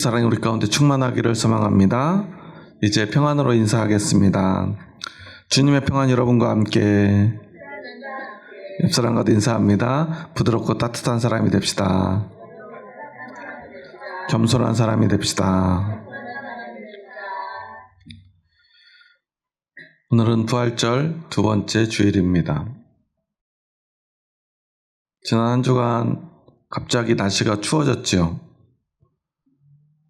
사랑이 우리 가운데 충만하기를 소망합니다. 이제 평안으로 인사하겠습니다. 주님의 평안 여러분과 함께. 옆 사람과도 인사합니다. 부드럽고 따뜻한 사람이 됩시다. 겸손한 사람이 됩시다. 오늘은 부활절 두 번째 주일입니다. 지난 한 주간 갑자기 날씨가 추워졌죠.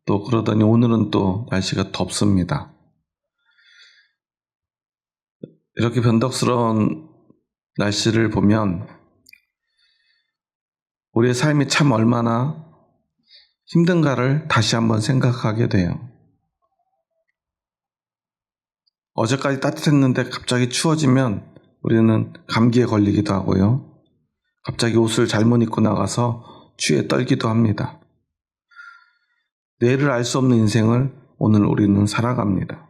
또 그러더니 오늘은 또 날씨가 덥습니다. 이렇게 변덕스러운 날씨를 보면 우리의 삶이 참 얼마나 힘든가를 다시 한번 생각하게 돼요. 어제까지 따뜻했는데 갑자기 추워지면 우리는 감기에 걸리기도 하고요. 갑자기 옷을 잘못 입고 나가서 추위에 떨기도 합니다. 내일을 알 수 없는 인생을 오늘 우리는 살아갑니다.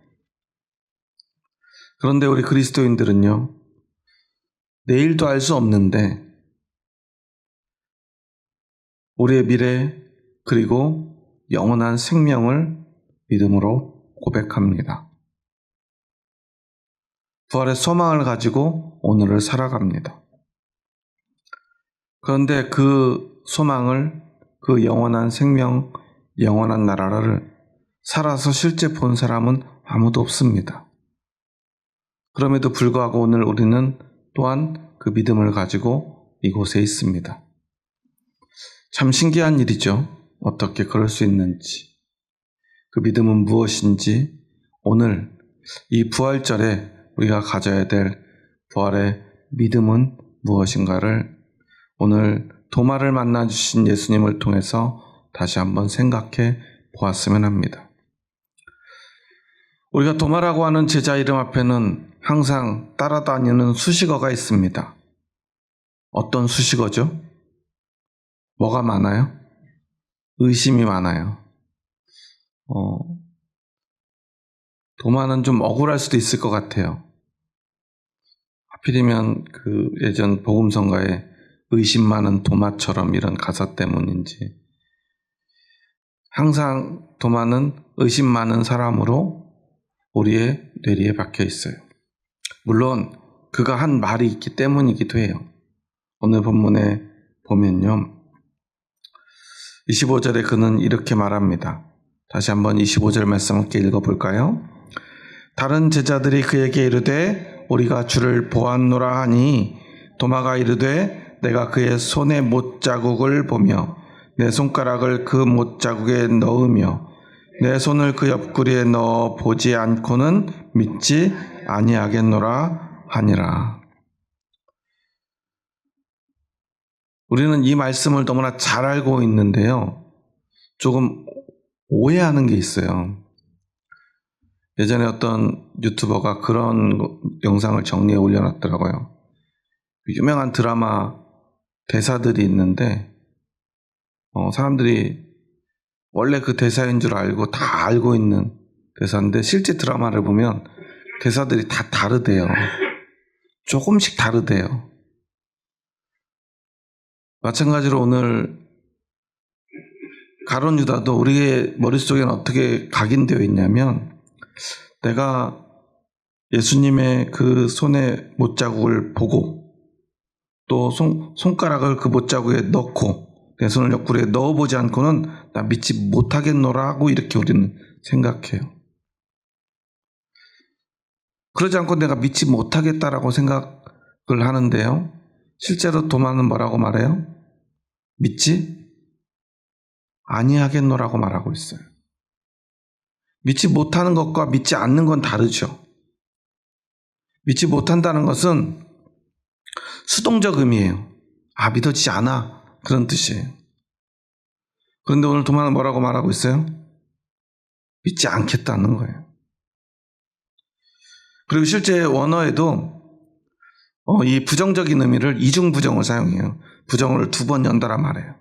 그런데 우리 그리스도인들은요, 내일도 알 수 없는데 우리의 미래 그리고 영원한 생명을 믿음으로 고백합니다. 부활의 소망을 가지고 오늘을 살아갑니다. 그런데 그 소망을, 그 영원한 생명, 영원한 나라를 살아서 실제 본 사람은 아무도 없습니다. 그럼에도 불구하고 오늘 우리는 또한 그 믿음을 가지고 이곳에 있습니다. 참 신기한 일이죠. 어떻게 그럴 수 있는지. 그 믿음은 무엇인지 오늘 이 부활절에 우리가 가져야 될 부활의 믿음은 무엇인가를 오늘 도마를 만나주신 예수님을 통해서 다시 한번 생각해 보았으면 합니다. 우리가 도마라고 하는 제자 이름 앞에는 항상 따라다니는 수식어가 있습니다. 어떤 수식어죠? 뭐가 많아요? 의심이 많아요. 도마는 좀 억울할 수도 있을 것 같아요. 하필이면 그 예전 복음성가에 의심 많은 도마처럼 이런 가사 때문인지 항상 도마는 의심 많은 사람으로 우리의 뇌리에 박혀 있어요. 물론 그가 한 말이 있기 때문이기도 해요. 오늘 본문에 보면요, 25절에 그는 이렇게 말합니다. 다시 한번 25절 말씀 함께 읽어볼까요? 다른 제자들이 그에게 이르되 우리가 주를 보았노라 하니 도마가 이르되 내가 그의 손에 못자국을 보며 내 손가락을 그 못자국에 넣으며 내 손을 그 옆구리에 넣어 보지 않고는 믿지 아니하겠노라 하니라. 우리는 이 말씀을 너무나 잘 알고 있는데요, 조금 오해하는 게 있어요. 예전에 어떤 유튜버가 그런 영상을 정리해 올려놨더라고요. 유명한 드라마 대사들이 있는데 사람들이 원래 그 대사인 줄 알고 다 알고 있는 대사인데 실제 드라마를 보면 대사들이 다 다르대요. 조금씩 다르대요. 마찬가지로 오늘 가룟 유다도 우리의 머릿속에는 어떻게 각인되어 있냐면, 내가 예수님의 그 손에 못자국을 보고 또 손가락을 그 못자국에 넣고 내 손을 옆구리에 넣어보지 않고는 나 믿지 못하겠노라 하고 이렇게 우리는 생각해요. 그러지 않고 내가 믿지 못하겠다라고 생각을 하는데요, 실제로 도마는 뭐라고 말해요? 믿지 아니하겠노라고 말하고 있어요. 믿지 못하는 것과 믿지 않는 건 다르죠. 믿지 못한다는 것은 수동적 의미예요. 믿어지지 않아, 그런 뜻이에요. 그런데 오늘 도마는 뭐라고 말하고 있어요? 믿지 않겠다는 거예요. 그리고 실제 원어에도 이 부정적인 의미를 이중부정을 사용해요. 부정을 두 번 연달아 말해요.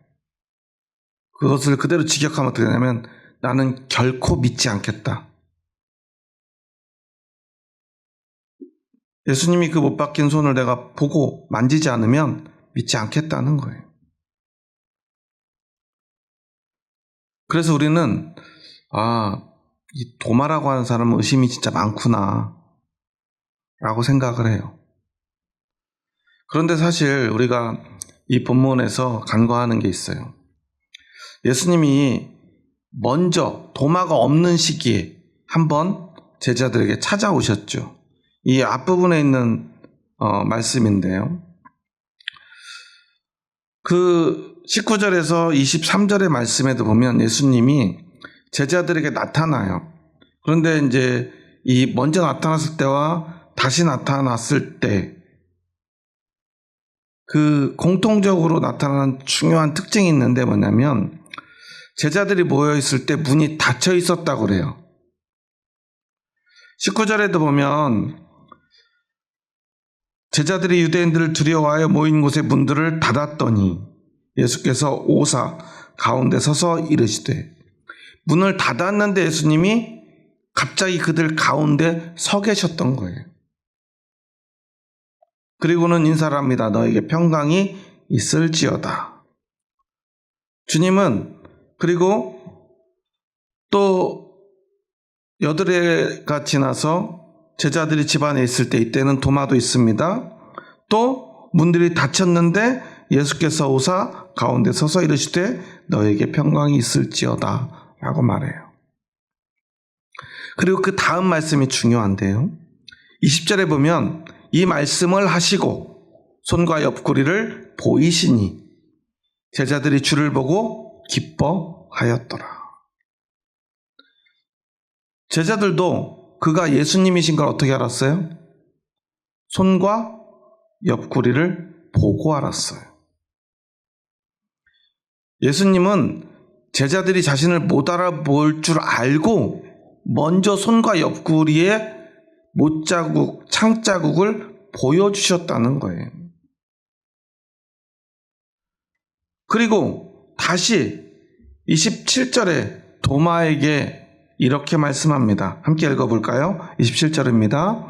그것을 그대로 직역하면 어떻게 되냐면 나는 결코 믿지 않겠다. 예수님이 그 못 박힌 손을 내가 보고 만지지 않으면 믿지 않겠다는 거예요. 그래서 우리는 이 도마라고 하는 사람은 의심이 진짜 많구나 라고 생각을 해요. 그런데 사실 우리가 이 본문에서 간과하는 게 있어요. 예수님이 먼저 도마가 없는 시기에 한번 제자들에게 찾아오셨죠. 이 앞부분에 있는 말씀인데요. 그 19절에서 23절의 말씀에도 보면 예수님이 제자들에게 나타나요. 그런데 이제 이 먼저 나타났을 때와 다시 나타났을 때 그 공통적으로 나타나는 중요한 특징이 있는데 뭐냐면 제자들이 모여있을 때 문이 닫혀 있었다고 그래요. 19절에도 보면 제자들이 유대인들을 두려워하여 모인 곳의 문들을 닫았더니 예수께서 오사 가운데 서서 이르시되, 문을 닫았는데 예수님이 갑자기 그들 가운데 서 계셨던 거예요. 그리고는 인사를 합니다. 너에게 평강이 있을지어다. 주님은 그리고 또 8해가 지나서 제자들이 집안에 있을 때, 이때는 도마도 있습니다. 또 문들이 닫혔는데 예수께서 오사 가운데 서서 이르시되 너에게 평강이 있을지어다 라고 말해요. 그리고 그 다음 말씀이 중요한데요. 20절에 보면 이 말씀을 하시고 손과 옆구리를 보이시니 제자들이 주를 보고 기뻐하였더라. 제자들도 그가 예수님이신 걸 어떻게 알았어요? 손과 옆구리를 보고 알았어요. 예수님은 제자들이 자신을 못 알아볼 줄 알고 먼저 손과 옆구리에 못자국, 창자국을 보여주셨다는 거예요. 그리고 다시 27절에 도마에게 이렇게 말씀합니다. 함께 읽어볼까요? 27절입니다.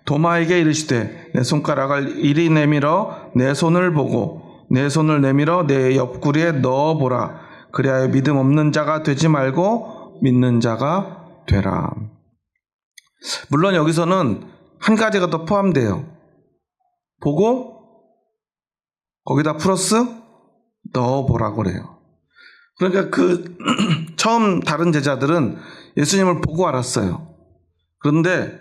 도마에게 이르시되 내 손가락을 이리 내밀어 내 손을 보고 내 손을 내밀어 내 옆구리에 넣어보라. 그리하여 믿음 없는 자가 되지 말고 믿는 자가 되라. 물론 여기서는 한 가지가 더 포함돼요. 보고 거기다 플러스 넣어보라고 그래요. 그러니까 처음 다른 제자들은 예수님을 보고 알았어요. 그런데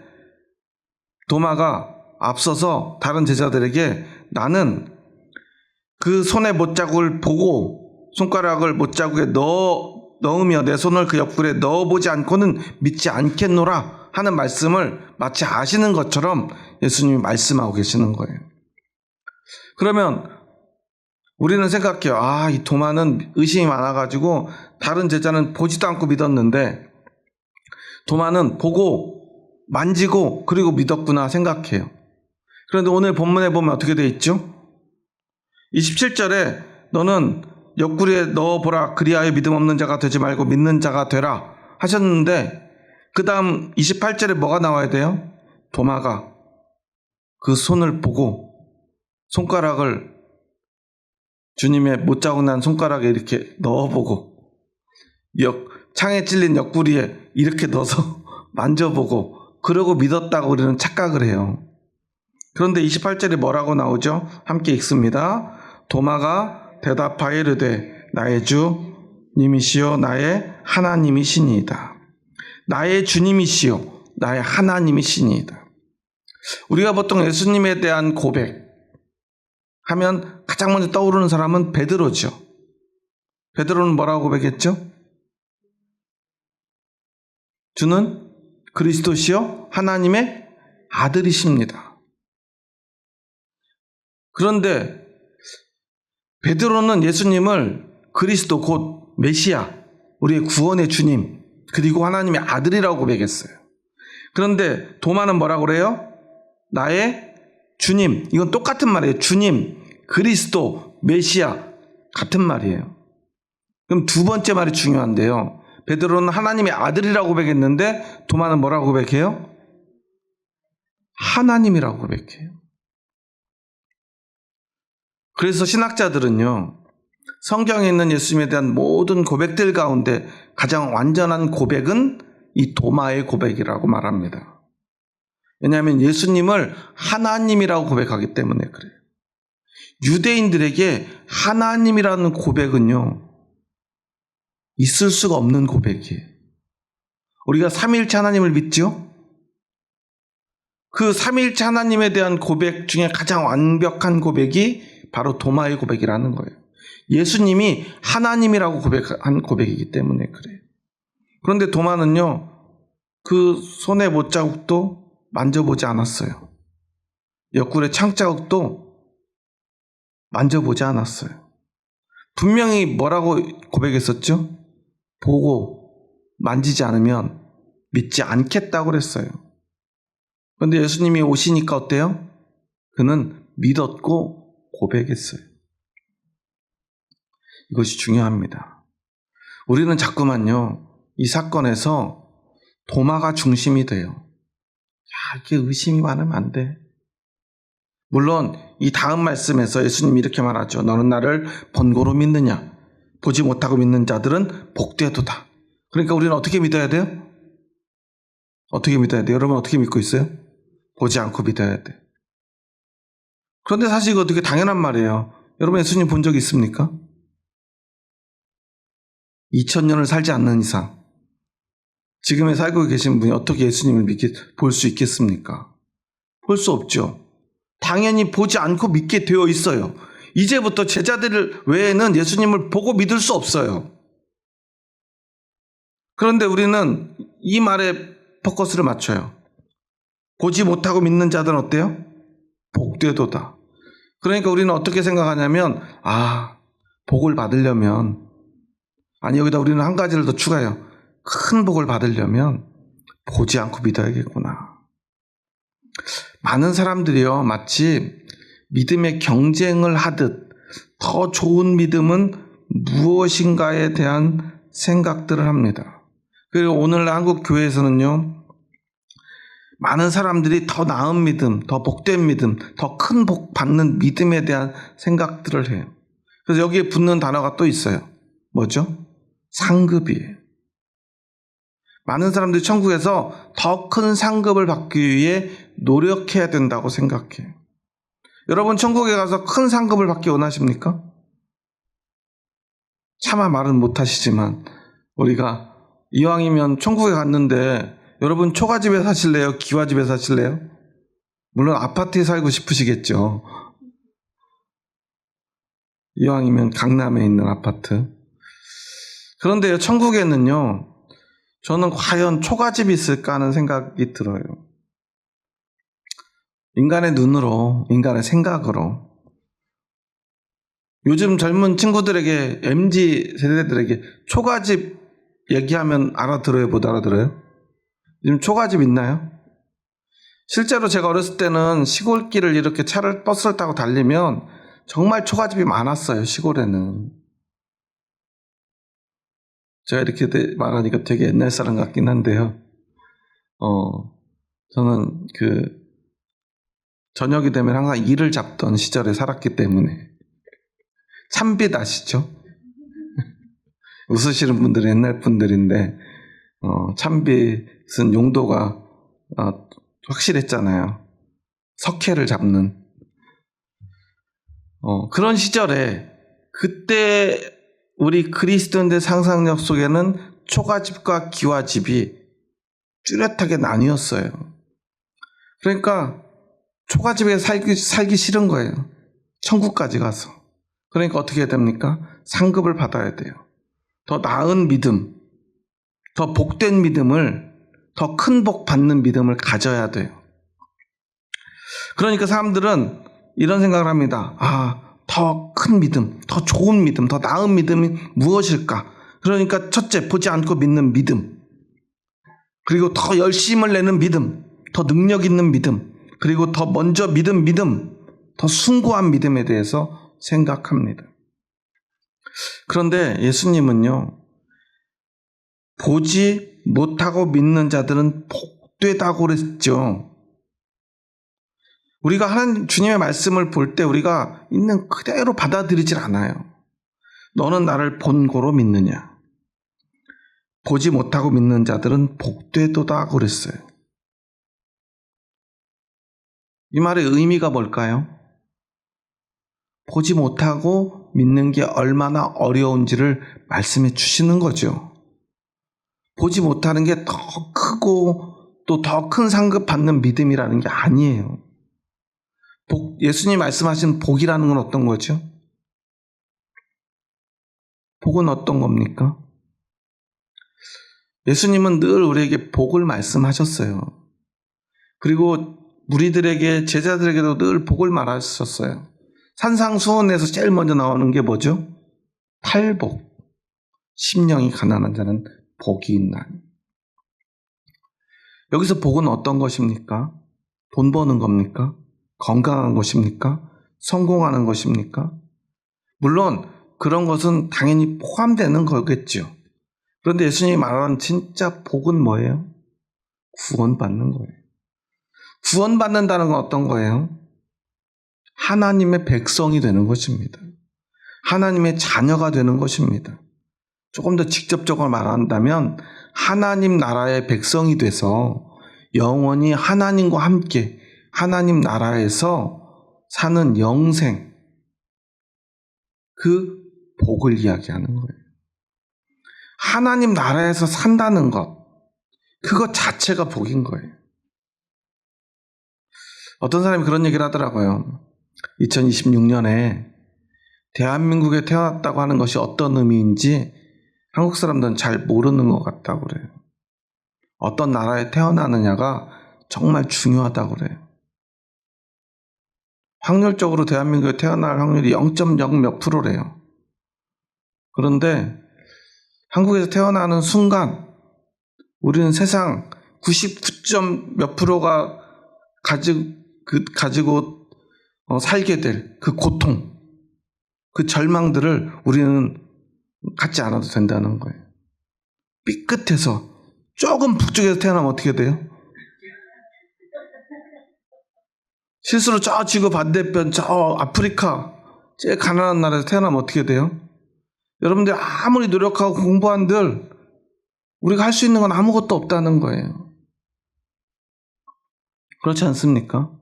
도마가 앞서서 다른 제자들에게 나는 그 손의 못자국을 보고 손가락을 못자국에 넣으며 내 손을 그 옆구리에 넣어보지 않고는 믿지 않겠노라 하는 말씀을 마치 아시는 것처럼 예수님이 말씀하고 계시는 거예요. 그러면 우리는 생각해요. 이 도마는 의심이 많아가지고 다른 제자는 보지도 않고 믿었는데 도마는 보고 만지고 그리고 믿었구나 생각해요. 그런데 오늘 본문에 보면 어떻게 되어 있죠? 27절에 너는 옆구리에 넣어보라. 그리하여 믿음 없는 자가 되지 말고 믿는 자가 되라 하셨는데 그 다음 28절에 뭐가 나와야 돼요? 도마가 그 손을 보고 손가락을 주님의 못자국 난 손가락에 이렇게 넣어보고 창에 찔린 옆구리에 이렇게 넣어서 만져보고 그러고 믿었다고 우리는 착각을 해요. 그런데 28절에 뭐라고 나오죠? 함께 읽습니다. 도마가 대답하여 이르되 나의 주님이시요 나의 하나님이시니이다. 나의 주님이시요 나의 하나님이시니이다. 우리가 보통 예수님에 대한 고백 하면 가장 먼저 떠오르는 사람은 베드로죠. 베드로는 뭐라고 고백했죠? 주는 그리스도시요 하나님의 아들이십니다. 그런데 베드로는 예수님을 그리스도 곧 메시아, 우리의 구원의 주님, 그리고 하나님의 아들이라고 고백했어요. 그런데 도마는 뭐라고 그래요? 나의 주님. 이건 똑같은 말이에요. 주님, 그리스도, 메시아 같은 말이에요. 그럼 두 번째 말이 중요한데요. 베드로는 하나님의 아들이라고 고백했는데 도마는 뭐라고 고백해요? 하나님이라고 고백해요. 그래서 신학자들은요, 성경에 있는 예수님에 대한 모든 고백들 가운데 가장 완전한 고백은 이 도마의 고백이라고 말합니다. 왜냐하면 예수님을 하나님이라고 고백하기 때문에 그래요. 유대인들에게 하나님이라는 고백은요, 있을 수가 없는 고백이에요. 우리가 삼위일체 하나님을 믿죠? 그 삼위일체 하나님에 대한 고백 중에 가장 완벽한 고백이 바로 도마의 고백이라는 거예요. 예수님이 하나님이라고 고백한 고백이기 때문에 그래요. 그런데 도마는요, 그 손의 못자국도 만져보지 않았어요. 옆구리의 창자국도 만져보지 않았어요. 분명히 뭐라고 고백했었죠? 보고 만지지 않으면 믿지 않겠다고 그랬어요. 그런데 예수님이 오시니까 어때요? 그는 믿었고 고백했어요. 이것이 중요합니다. 우리는 자꾸만요, 이 사건에서 도마가 중심이 돼요. 이렇게 의심이 많으면 안 돼. 물론 이 다음 말씀에서 예수님이 이렇게 말하죠. 너는 나를 본고로 믿느냐? 보지 못하고 믿는 자들은 복되도다. 그러니까 우리는 어떻게 믿어야 돼요? 어떻게 믿어야 돼요? 여러분 어떻게 믿고 있어요? 보지 않고 믿어야 돼. 그런데 사실 이거 되게 당연한 말이에요. 여러분 예수님 본 적 있습니까? 2000년을 살지 않는 이상 지금에 살고 계신 분이 어떻게 예수님을 볼 수 있겠습니까? 볼 수 없죠. 당연히 보지 않고 믿게 되어 있어요. 이제부터 제자들 외에는 예수님을 보고 믿을 수 없어요. 그런데 우리는 이 말에 포커스를 맞춰요. 보지 못하고 믿는 자들은 어때요? 복되도다. 그러니까 우리는 어떻게 생각하냐면, 복을 받으려면, 여기다 우리는 한 가지를 더 추가해요. 큰 복을 받으려면 보지 않고 믿어야겠구나. 많은 사람들이요, 마치 믿음의 경쟁을 하듯 더 좋은 믿음은 무엇인가에 대한 생각들을 합니다. 그리고 오늘날 한국 교회에서는요, 많은 사람들이 더 나은 믿음, 더 복된 믿음, 더 큰 복 받는 믿음에 대한 생각들을 해요. 그래서 여기에 붙는 단어가 또 있어요. 뭐죠? 상급이에요. 많은 사람들이 천국에서 더 큰 상급을 받기 위해 노력해야 된다고 생각해요. 여러분 천국에 가서 큰 상급을 받기 원하십니까? 차마 말은 못하시지만 우리가 이왕이면 천국에 갔는데 여러분 초가집에 사실래요? 기와집에 사실래요? 물론 아파트에 살고 싶으시겠죠. 이왕이면 강남에 있는 아파트. 그런데요, 천국에는요, 저는 과연 초가집이 있을까 하는 생각이 들어요. 인간의 눈으로, 인간의 생각으로. 요즘 젊은 친구들에게, MZ 세대들에게 초가집 얘기하면 알아들어요? 못 알아들어요? 요즘 초가집 있나요? 실제로 제가 어렸을 때는 시골길을 이렇게 버스를 타고 달리면 정말 초가집이 많았어요, 시골에는. 제가 이렇게 말하니까 되게 옛날 사람 같긴 한데요. 저는 저녁이 되면 항상 이를 잡던 시절에 살았기 때문에. 참빗 아시죠? 웃으시는 분들은 옛날 분들인데, 참빗은 용도가 확실했잖아요. 석회를 잡는. 그런 시절에, 그때 우리 그리스도인들 상상력 속에는 초가집과 기와집이 뚜렷하게 나뉘었어요. 그러니까 초가집에 살기 싫은 거예요. 천국까지 가서. 그러니까 어떻게 해야 됩니까? 상급을 받아야 돼요. 더 나은 믿음, 더 복된 믿음을, 더 큰 복 받는 믿음을 가져야 돼요. 그러니까 사람들은 이런 생각을 합니다. 더 큰 믿음, 더 좋은 믿음, 더 나은 믿음이 무엇일까? 그러니까 첫째, 보지 않고 믿는 믿음. 그리고 더 열심을 내는 믿음, 더 능력 있는 믿음, 그리고 더 먼저 믿음, 더 숭고한 믿음에 대해서 생각합니다. 그런데 예수님은요, 보지 못하고 믿는 자들은 복되다고 그랬죠. 우리가 하나님 주님의 말씀을 볼 때 우리가 있는 그대로 받아들이질 않아요. 너는 나를 본고로 믿느냐? 보지 못하고 믿는 자들은 복되도다 그랬어요. 이 말의 의미가 뭘까요? 보지 못하고 믿는 게 얼마나 어려운지를 말씀해 주시는 거죠. 보지 못하는 게 더 크고 또 더 큰 상급 받는 믿음이라는 게 아니에요. 예수님 말씀하신 복이라는 건 어떤 거죠? 복은 어떤 겁니까? 예수님은 늘 우리에게 복을 말씀하셨어요. 그리고 무리들에게, 제자들에게도 늘 복을 말하셨어요. 산상수훈에서 제일 먼저 나오는 게 뭐죠? 팔복. 심령이 가난한 자는 복이 있나니. 여기서 복은 어떤 것입니까? 돈 버는 겁니까? 건강한 것입니까? 성공하는 것입니까? 물론 그런 것은 당연히 포함되는 거겠죠. 그런데 예수님이 말하는 진짜 복은 뭐예요? 구원받는 거예요. 구원받는다는 건 어떤 거예요? 하나님의 백성이 되는 것입니다. 하나님의 자녀가 되는 것입니다. 조금 더 직접적으로 말한다면 하나님 나라의 백성이 돼서 영원히 하나님과 함께 하나님 나라에서 사는 영생, 그 복을 이야기하는 거예요. 하나님 나라에서 산다는 것, 그것 자체가 복인 거예요. 어떤 사람이 그런 얘기를 하더라고요. 2026년에 대한민국에 태어났다고 하는 것이 어떤 의미인지 한국 사람들은 잘 모르는 것 같다고 그래요. 어떤 나라에 태어나느냐가 정말 중요하다고 그래요. 확률적으로 대한민국에 태어날 확률이 0.0 몇 프로래요. 그런데 한국에서 태어나는 순간 우리는 세상 99점 몇 프로가 가지고 살게 될 그 고통, 그 절망들을 우리는 갖지 않아도 된다는 거예요. 삐끗해서 조금 북쪽에서 태어나면 어떻게 돼요? 실수로 저 지구 반대편 저 아프리카 제일 가난한 나라에서 태어나면 어떻게 돼요? 여러분들 아무리 노력하고 공부한들 우리가 할 수 있는 건 아무것도 없다는 거예요. 그렇지 않습니까?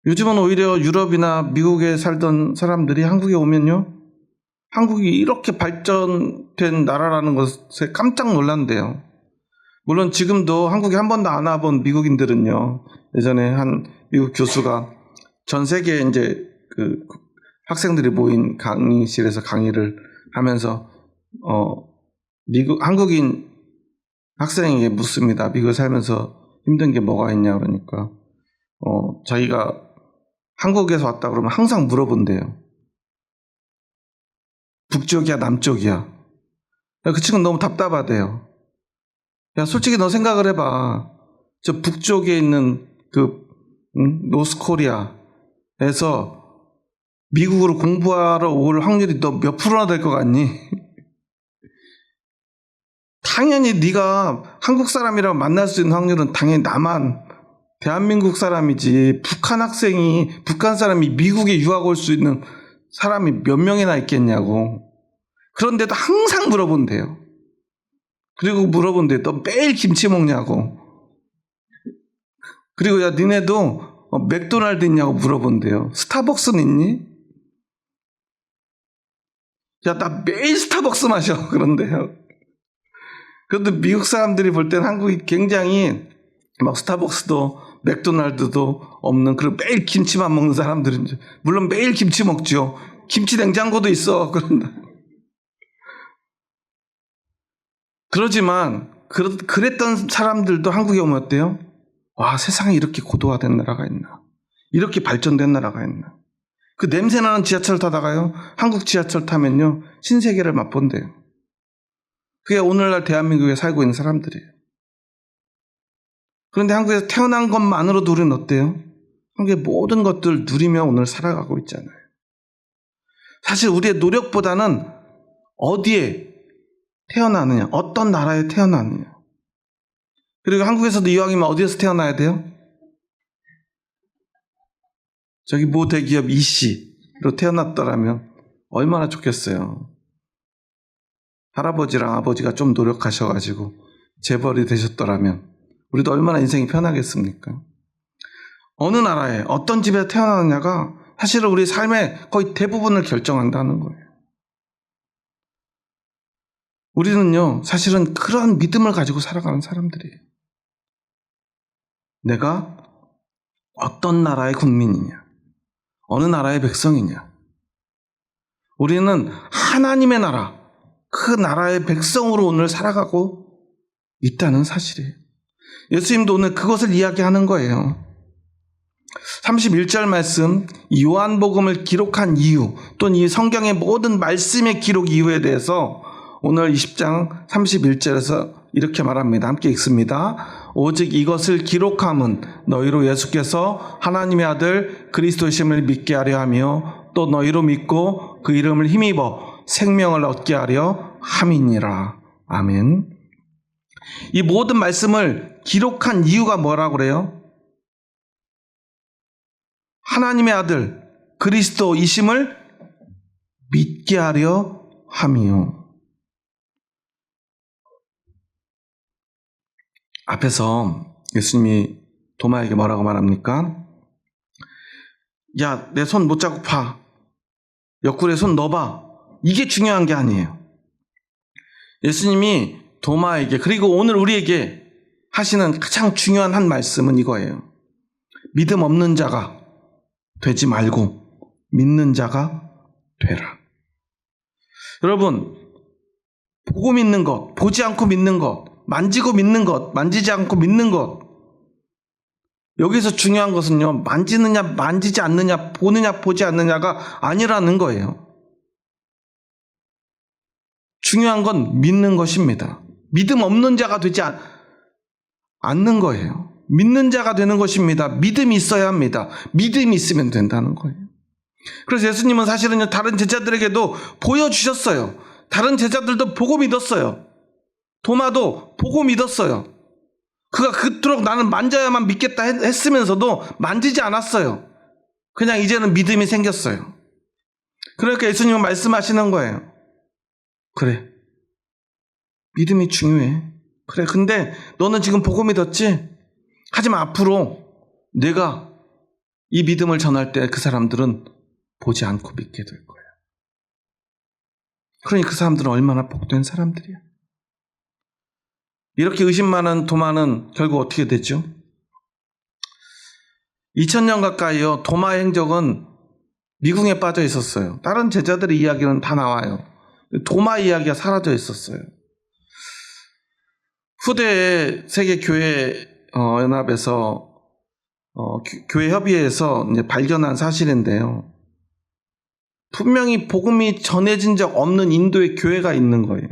요즘은 오히려 유럽이나 미국에 살던 사람들이 한국에 오면요, 한국이 이렇게 발전된 나라라는 것에 깜짝 놀란대요. 물론 지금도 한국에 한 번도 안 와본 미국인들은요, 예전에 한 미국 교수가 전 세계 이제 그 학생들이 모인 강의실에서 강의를 하면서 한국인 학생에게 묻습니다. 미국에 살면서 힘든 게 뭐가 있냐 그러니까 자기가 한국에서 왔다 그러면 항상 물어본대요. 북쪽이야 남쪽이야. 그 친구는 너무 답답하대요. 야, 솔직히 너 생각을 해봐. 저 북쪽에 있는 노스코리아에서 미국으로 공부하러 올 확률이 너 몇 프로나 될 것 같니? 당연히 네가 한국 사람이랑 만날 수 있는 확률은 당연히 나만, 대한민국 사람이지, 북한 사람이 미국에 유학 올 수 있는 사람이 몇 명이나 있겠냐고. 그런데도 항상 물어본대요. 그리고 물어본대. 너 매일 김치 먹냐고. 그리고 야, 니네도 맥도날드 있냐고 물어본대요. 스타벅스는 있니? 야, 나 매일 스타벅스 마셔. 그런데요. 그런데 미국 사람들이 볼 때는 한국이 굉장히 막 스타벅스도 맥도날드도 없는, 그리고 매일 김치만 먹는 사람들인지. 물론 매일 김치 먹죠. 김치 냉장고도 있어. 그러지만 그랬던 사람들도 한국에 오면 어때요? 와, 세상에 이렇게 고도화된 나라가 있나, 이렇게 발전된 나라가 있나. 그 냄새나는 지하철 타다가요, 한국 지하철 타면요 신세계를 맛본대요. 그게 오늘날 대한민국에 살고 있는 사람들이에요. 그런데 한국에서 태어난 것만으로도 우리는 어때요? 한국의 모든 것들 누리며 오늘 살아가고 있잖아요. 사실 우리의 노력보다는 어디에 태어나느냐, 어떤 나라에 태어나느냐. 그리고 한국에서도 이왕이면 어디에서 태어나야 돼요? 저기 모 대기업 이씨로 태어났더라면 얼마나 좋겠어요. 할아버지랑 아버지가 좀 노력하셔가지고 재벌이 되셨더라면 우리도 얼마나 인생이 편하겠습니까? 어느 나라에 어떤 집에 태어나느냐가 사실은 우리 삶의 거의 대부분을 결정한다는 거예요. 우리는요, 사실은 그런 믿음을 가지고 살아가는 사람들이에요. 내가 어떤 나라의 국민이냐, 어느 나라의 백성이냐. 우리는 하나님의 나라, 그 나라의 백성으로 오늘 살아가고 있다는 사실이에요. 예수님도 오늘 그것을 이야기하는 거예요. 31절 말씀, 요한복음을 기록한 이유, 또는 이 성경의 모든 말씀의 기록 이유에 대해서 오늘 20장 31절에서 이렇게 말합니다. 함께 읽습니다. 오직 이것을 기록함은 너희로 예수께서 하나님의 아들 그리스도이심을 믿게 하려 하며 또 너희로 믿고 그 이름을 힘입어 생명을 얻게 하려 함이니라. 아멘. 이 모든 말씀을 기록한 이유가 뭐라고 그래요? 하나님의 아들 그리스도이심을 믿게 하려 함이요. 앞에서 예수님이 도마에게 뭐라고 말합니까? 야, 내 손 못 잡고 봐. 옆구리에 손 넣어봐. 이게 중요한 게 아니에요. 예수님이 도마에게, 그리고 오늘 우리에게 하시는 가장 중요한 한 말씀은 이거예요. 믿음 없는 자가 되지 말고 믿는 자가 되라. 여러분, 보고 믿는 것, 보지 않고 믿는 것, 만지고 믿는 것, 만지지 않고 믿는 것. 여기서 중요한 것은요, 만지느냐, 만지지 않느냐, 보느냐, 보지 않느냐가 아니라는 거예요. 중요한 건 믿는 것입니다. 믿음 없는 자가 되지 않는 거예요. 믿는 자가 되는 것입니다. 믿음이 있어야 합니다. 믿음이 있으면 된다는 거예요. 그래서 예수님은 사실은요, 다른 제자들에게도 보여주셨어요. 다른 제자들도 보고 믿었어요. 도마도 보고 믿었어요. 그가 그토록 나는 만져야만 믿겠다 했으면서도 만지지 않았어요. 그냥 이제는 믿음이 생겼어요. 그러니까 예수님은 말씀하시는 거예요. 그래, 믿음이 중요해. 그래, 근데 너는 지금 보고 믿었지? 하지만 앞으로 내가 이 믿음을 전할 때 그 사람들은 보지 않고 믿게 될 거야. 그러니 그 사람들은 얼마나 복된 사람들이야. 이렇게 의심 많은 도마는 결국 어떻게 됐죠? 2000년 가까이요, 도마의 행적은 미궁에 빠져 있었어요. 다른 제자들의 이야기는 다 나와요. 도마 이야기가 사라져 있었어요. 후대에 세계교회 연합에서 교회 협의회에서 이제 발견한 사실인데요. 분명히 복음이 전해진 적 없는 인도의 교회가 있는 거예요.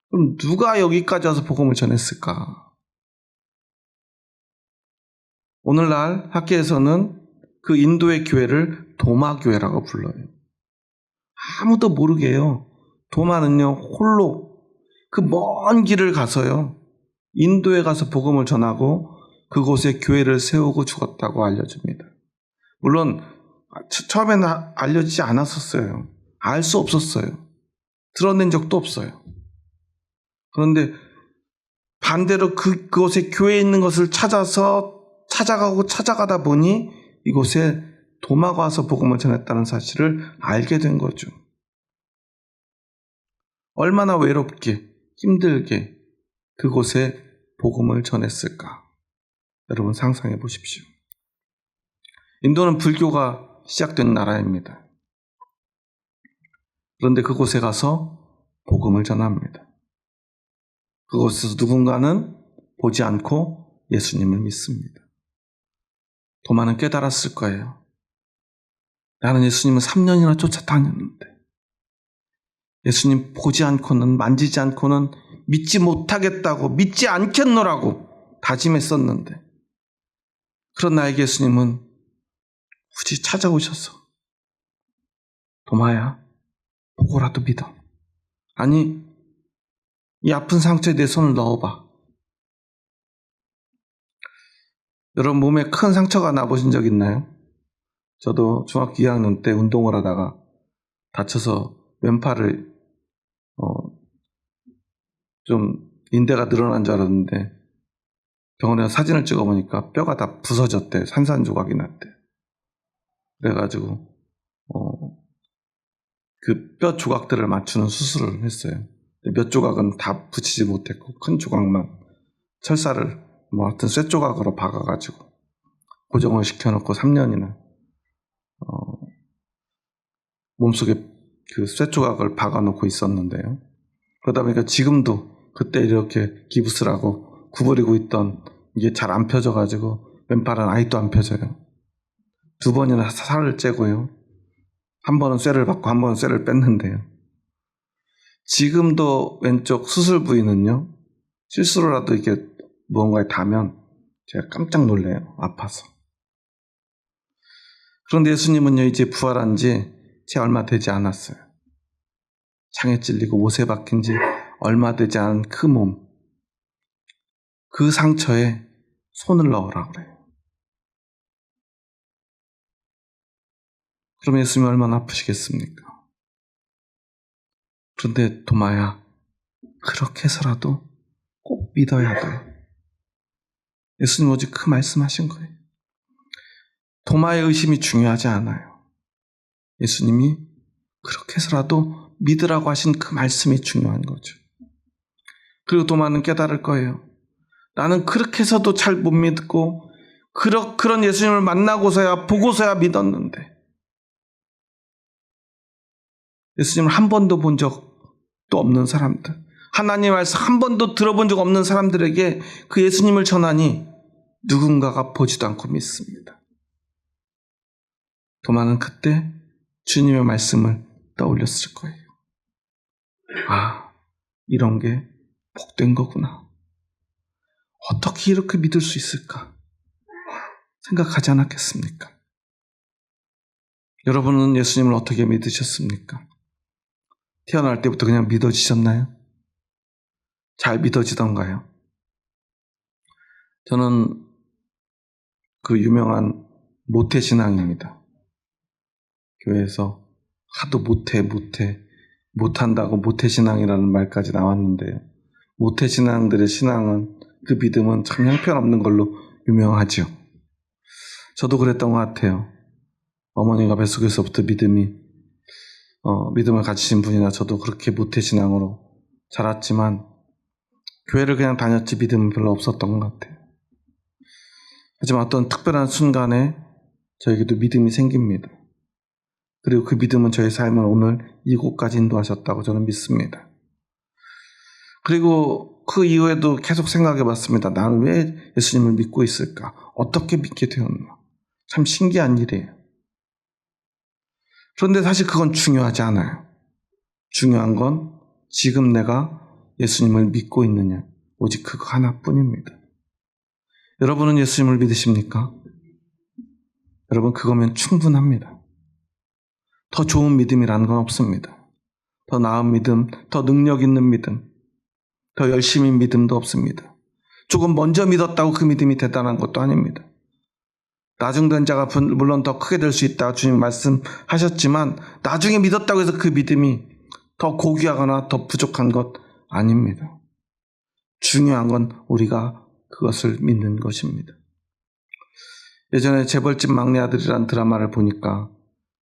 그럼 누가 여기까지 와서 복음을 전했을까? 오늘날 학계에서는 그 인도의 교회를 도마교회라고 불러요. 아무도 모르게요. 도마는요, 홀로 그 먼 길을 가서요, 인도에 가서 복음을 전하고 그곳에 교회를 세우고 죽었다고 알려집니다. 물론 처음에는 알려지지 않았었어요. 알 수 없었어요. 드러낸 적도 없어요. 그런데 반대로 그곳에 교회에 있는 것을 찾아가다 보니 이곳에 도마가 와서 복음을 전했다는 사실을 알게 된 거죠. 얼마나 외롭게, 힘들게 그곳에 복음을 전했을까? 여러분 상상해 보십시오. 인도는 불교가 시작된 나라입니다. 그런데 그곳에 가서 복음을 전합니다. 그곳에서 누군가는 보지 않고 예수님을 믿습니다. 도마는 깨달았을 거예요. 나는 예수님을 3년이나 쫓아다녔는데 예수님 보지 않고는, 만지지 않고는 믿지 못하겠다고, 믿지 않겠노라고 다짐했었는데, 그런 나에게 예수님은 굳이 찾아오셔서 도마야, 보고라도 믿어. 아니, 이 아픈 상처에 내 손을 넣어봐. 여러분 몸에 큰 상처가 나보신 적 있나요? 저도 중학교 2학년 때 운동을 하다가 다쳐서 왼팔을 좀 인대가 늘어난 줄 알았는데 병원에서 사진을 찍어보니까 뼈가 다 부서졌대. 산산조각이 났대. 그래가지고 그 뼈 조각들을 맞추는 수술을 했어요. 몇 조각은 다 붙이지 못했고 큰 조각만 철사를 하여튼 쇠 조각으로 박아가지고 고정을 시켜놓고 3년이나 몸속에 그 쇠 조각을 박아놓고 있었는데요. 그러다 보니까 지금도 그때 이렇게 기부스라고 구부리고 있던 이게 잘 안 펴져가지고 왼팔은 아직도 안 펴져요. 2번이나 살을 째고요. 한 번은 쇠를 받고 한 번은 쇠를 뺐는데요. 지금도 왼쪽 수술 부위는요, 실수로라도 이게 무언가에 닿으면 제가 깜짝 놀래요. 아파서. 그런데 예수님은요, 이제 부활한 지 채 얼마 되지 않았어요. 창에 찔리고 못에 박힌 지 얼마 되지 않은 그 몸, 그 상처에 손을 넣으라 그래요. 그럼 예수님이 얼마나 아프시겠습니까? 그런데 도마야, 그렇게 해서라도 꼭 믿어야 돼. 예수님 오직 그 말씀하신 거예요. 도마의 의심이 중요하지 않아요. 예수님이 그렇게 해서라도 믿으라고 하신 그 말씀이 중요한 거죠. 그리고 도마는 깨달을 거예요. 나는 그렇게 해서도 잘 못 믿고 그런 예수님을 만나고서야 보고서야 믿었는데 예수님을 한 번도 본 적도 없는 사람들, 하나님 말씀 한 번도 들어본 적 없는 사람들에게 그 예수님을 전하니 누군가가 보지도 않고 믿습니다. 도마는 그때 주님의 말씀을 떠올렸을 거예요. 아, 이런 게 복된 거구나. 어떻게 이렇게 믿을 수 있을까? 생각하지 않았겠습니까? 여러분은 예수님을 어떻게 믿으셨습니까? 태어날 때부터 그냥 믿어지셨나요? 잘 믿어지던가요? 저는 그 유명한 모태신앙입니다. 교회에서 하도 못한다고 모태신앙이라는 말까지 나왔는데요. 모태신앙들의 신앙은, 그 믿음은 참 형편없는 걸로 유명하죠. 저도 그랬던 것 같아요. 어머니가 뱃속에서부터 믿음을 가지신 분이나 저도 그렇게 모태신앙으로 자랐지만 교회를 그냥 다녔지 믿음은 별로 없었던 것 같아요. 하지만 어떤 특별한 순간에 저에게도 믿음이 생깁니다. 그리고 그 믿음은 저의 삶을 오늘 이곳까지 인도하셨다고 저는 믿습니다. 그리고 그 이후에도 계속 생각해 봤습니다. 나는 왜 예수님을 믿고 있을까? 어떻게 믿게 되었나? 참 신기한 일이에요. 그런데 사실 그건 중요하지 않아요. 중요한 건 지금 내가 예수님을 믿고 있느냐, 오직 그거 하나뿐입니다. 여러분은 예수님을 믿으십니까? 여러분, 그거면 충분합니다. 더 좋은 믿음이라는 건 없습니다. 더 나은 믿음, 더 능력 있는 믿음, 더 열심히 믿음도 없습니다. 조금 먼저 믿었다고 그 믿음이 대단한 것도 아닙니다. 나중된 자가 물론 더 크게 될 수 있다 주님 말씀하셨지만 나중에 믿었다고 해서 그 믿음이 더 고귀하거나 더 부족한 것 아닙니다. 중요한 건 우리가 그것을 믿는 것입니다. 예전에 재벌집 막내 아들이라는 드라마를 보니까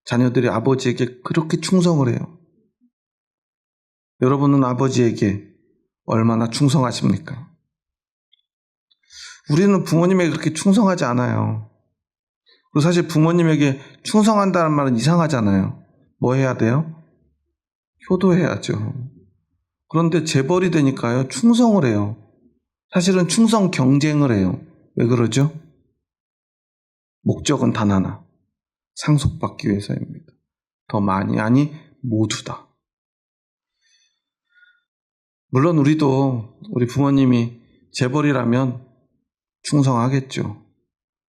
자녀들이 아버지에게 그렇게 충성을 해요. 여러분은 아버지에게 얼마나 충성하십니까? 우리는 부모님에게 그렇게 충성하지 않아요. 그리고 사실 부모님에게 충성한다는 말은 이상하잖아요. 뭐 해야 돼요? 효도해야죠. 그런데 재벌이 되니까요, 충성을 해요. 사실은 충성 경쟁을 해요. 왜 그러죠? 목적은 단 하나. 상속받기 위해서입니다. 더 많이, 아니 모두다. 물론 우리 부모님이 재벌이라면 충성하겠죠.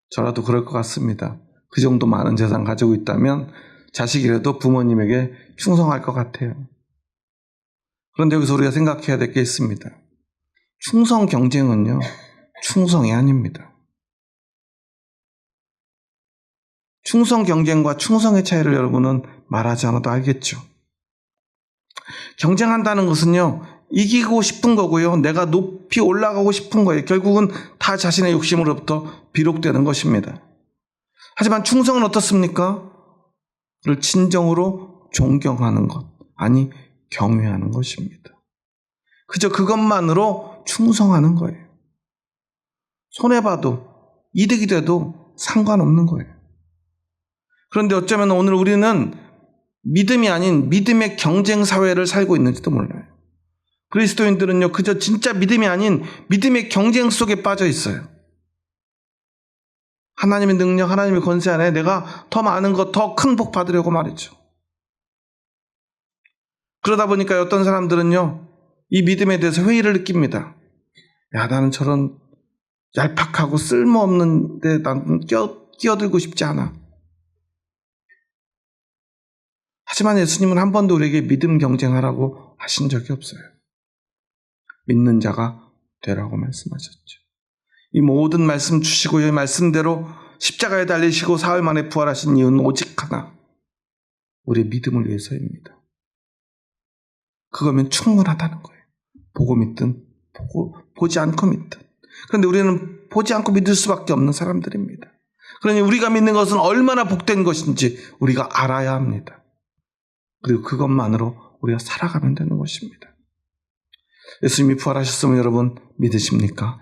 저라도 그럴 것 같습니다. 그 정도 많은 재산 가지고 있다면 자식이라도 부모님에게 충성할 것 같아요. 그런데 여기서 우리가 생각해야 될 게 있습니다. 충성 경쟁은요, 충성이 아닙니다. 충성 경쟁과 충성의 차이를 여러분은 말하지 않아도 알겠죠. 경쟁한다는 것은요, 이기고 싶은 거고요. 내가 높이 올라가고 싶은 거예요. 결국은 다 자신의 욕심으로부터 비롯되는 것입니다. 하지만 충성은 어떻습니까? 그를 진정으로 존경하는 것, 아니 경외하는 것입니다. 그저 그것만으로 충성하는 거예요. 손해봐도 이득이 돼도 상관없는 거예요. 그런데 어쩌면 오늘 우리는 믿음이 아닌 믿음의 경쟁 사회를 살고 있는지도 몰라요. 그리스도인들은요, 그저 진짜 믿음이 아닌 믿음의 경쟁 속에 빠져 있어요. 하나님의 능력, 하나님의 권세 안에 내가 더 많은 것, 더 큰 복 받으려고 말이죠. 그러다 보니까 어떤 사람들은요, 이 믿음에 대해서 회의를 느낍니다. 야, 나는 저런 얄팍하고 쓸모없는데 난 끼어들고 싶지 않아. 하지만 예수님은 한 번도 우리에게 믿음 경쟁하라고 하신 적이 없어요. 믿는 자가 되라고 말씀하셨죠. 이 모든 말씀 주시고 이 말씀대로 십자가에 달리시고 사흘 만에 부활하신 이유는 오직 하나, 우리의 믿음을 위해서입니다. 그거면 충분하다는 거예요. 보고 믿든 보지 않고 믿든. 그런데 우리는 보지 않고 믿을 수밖에 없는 사람들입니다. 그러니 우리가 믿는 것은 얼마나 복된 것인지 우리가 알아야 합니다. 그리고 그것만으로 우리가 살아가면 되는 것입니다. 예수님이 부활하셨으면 여러분 믿으십니까?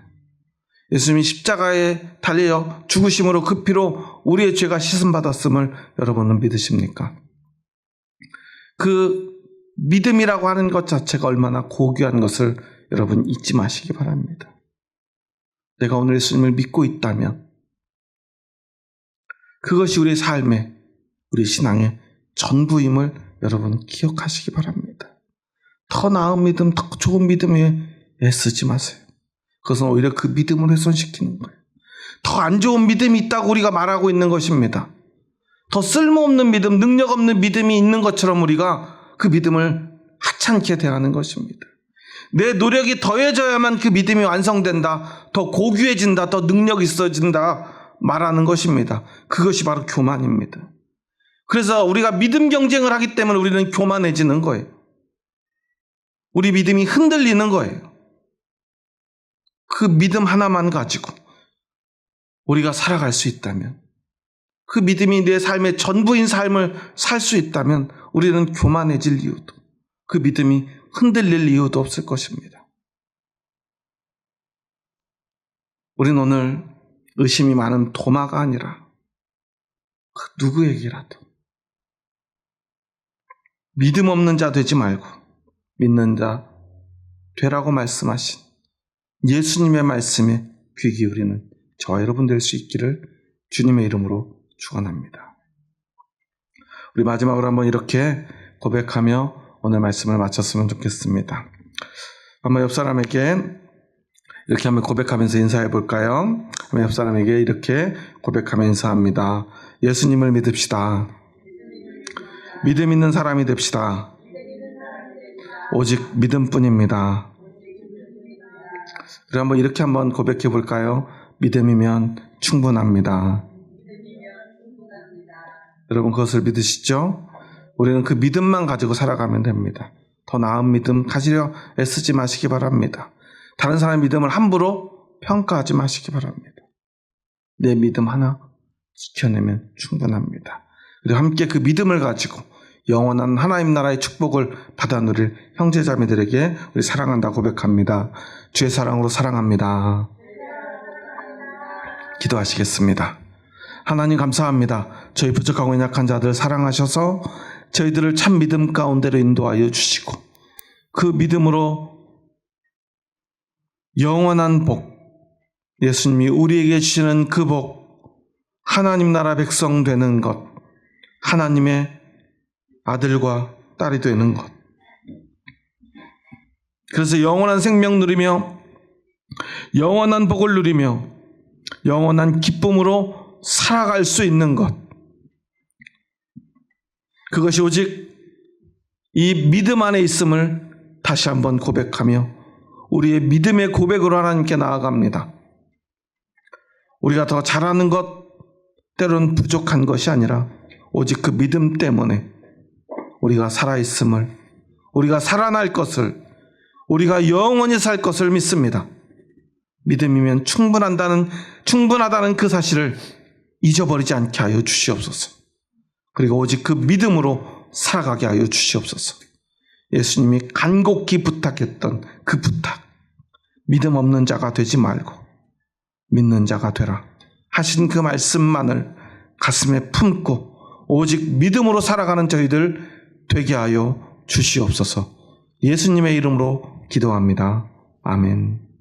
예수님이 십자가에 달려 죽으심으로 그 피로 우리의 죄가 씻음받았음을 여러분은 믿으십니까? 그 믿음이라고 하는 것 자체가 얼마나 고귀한 것을 여러분 잊지 마시기 바랍니다. 내가 오늘 예수님을 믿고 있다면 그것이 우리의 삶의, 우리 신앙의 전부임을 여러분 기억하시기 바랍니다. 더 나은 믿음, 더 좋은 믿음에 애쓰지 마세요. 그것은 오히려 그 믿음을 훼손시키는 거예요. 더 안 좋은 믿음이 있다고 우리가 말하고 있는 것입니다. 더 쓸모없는 믿음, 능력 없는 믿음이 있는 것처럼 우리가 그 믿음을 하찮게 대하는 것입니다. 내 노력이 더해져야만 그 믿음이 완성된다, 더 고귀해진다, 더 능력 있어진다 말하는 것입니다. 그것이 바로 교만입니다. 그래서 우리가 믿음 경쟁을 하기 때문에 우리는 교만해지는 거예요. 우리 믿음이 흔들리는 거예요. 그 믿음 하나만 가지고 우리가 살아갈 수 있다면, 그 믿음이 내 삶의 전부인 삶을 살 수 있다면 우리는 교만해질 이유도, 그 믿음이 흔들릴 이유도 없을 것입니다. 우리는 오늘 의심이 많은 도마가 아니라 그 누구에게라도 믿음 없는 자 되지 말고 믿는 자 되라고 말씀하신 예수님의 말씀에 귀 기울이는 저와 여러분 될 수 있기를 주님의 이름으로 축원합니다. 우리 마지막으로 한번 이렇게 고백하며 오늘 말씀을 마쳤으면 좋겠습니다. 한번 옆 사람에게 이렇게 한번 고백하면서 인사해 볼까요? 한번 옆 사람에게 이렇게 고백하며 인사합니다. 예수님을 믿읍시다. 믿음 있는 사람이 됩시다. 오직 믿음뿐입니다. 그럼 한번 이렇게 한번 고백해 볼까요? 믿음이면 충분합니다. 여러분 그것을 믿으시죠? 우리는 그 믿음만 가지고 살아가면 됩니다. 더 나은 믿음 가지려 애쓰지 마시기 바랍니다. 다른 사람의 믿음을 함부로 평가하지 마시기 바랍니다. 내 믿음 하나 지켜내면 충분합니다. 그리고 함께 그 믿음을 가지고 영원한 하나님 나라의 축복을 받아 누릴 형제자매들에게 우리 사랑한다 고백합니다. 주의 사랑으로 사랑합니다. 기도하시겠습니다. 하나님 감사합니다. 저희 부족하고 연약한 자들 사랑하셔서 저희들을 참 믿음 가운데로 인도하여 주시고 그 믿음으로 영원한 복, 예수님이 우리에게 주시는 그 복, 하나님 나라 백성 되는 것, 하나님의 아들과 딸이 되는 것, 그래서 영원한 생명 누리며 영원한 복을 누리며 영원한 기쁨으로 살아갈 수 있는 것, 그것이 오직 이 믿음 안에 있음을 다시 한번 고백하며 우리의 믿음의 고백으로 하나님께 나아갑니다. 우리가 더 잘하는 것, 때로는 부족한 것이 아니라 오직 그 믿음 때문에 우리가 살아있음을, 우리가 살아날 것을, 우리가 영원히 살 것을 믿습니다. 믿음이면 충분하다는 그 사실을 잊어버리지 않게 하여 주시옵소서. 그리고 오직 그 믿음으로 살아가게 하여 주시옵소서. 예수님이 간곡히 부탁했던 그 부탁, 믿음 없는 자가 되지 말고 믿는 자가 되라 하신 그 말씀만을 가슴에 품고 오직 믿음으로 살아가는 저희들 되게 하여 주시옵소서. 예수님의 이름으로 기도합니다. 아멘.